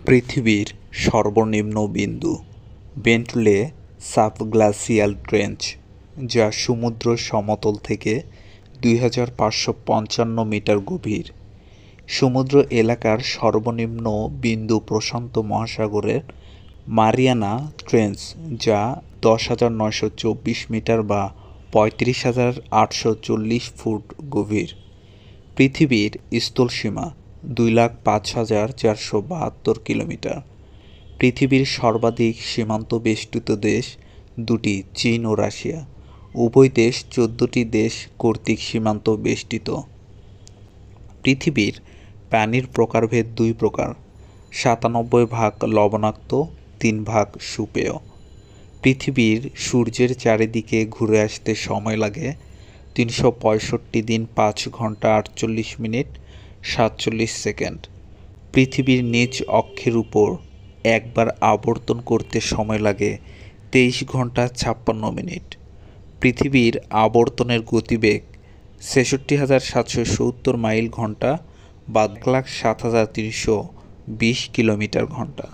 পৃথিবীর সর্বনিম্ন বিন্দু বেন্টলে সাবগ্লাসিয়াল ট্রেঞ্চ, যা সমুদ্র সমতল থেকে 2555 মিটার গভীর। সমুদ্র এলাকার সর্বনিম্ন বিন্দু প্রশান্ত মহাসাগরের মারিয়ানা ট্রেঞ্চ, যা 10,924 মিটার বা 35,840 ফুট গভীর। পৃথিবীর স্থলসীমা 2,05,472 কিলোমিটার। পৃথিবীর সর্বাধিক সীমান্ত বেষ্টিত দেশ দুটি, চীন ও রাশিয়া। উভয় দেশ 14টি দেশ কর্তৃক সীমান্ত বেষ্টিত। পৃথিবীর পানির প্রকারভেদ 2 প্রকার: 97% লবণাক্ত, 3% সুপেয়। পৃথিবীর সূর্যের চারিদিকে ঘুরে আসতে সময় লাগে 365 দিন 5 ঘন্টা 48 মিনিট 47 সেকেন্ড। পৃথিবীর নিজ অক্ষের উপর একবার আবর্তন করতে সময় লাগে 23 ঘন্টা 56 মিনিট। পৃথিবীর আবর্তনের গতিবেগ 66,770 মাইল ঘন্টা বা 1,07,320 কিলোমিটার ঘন্টা।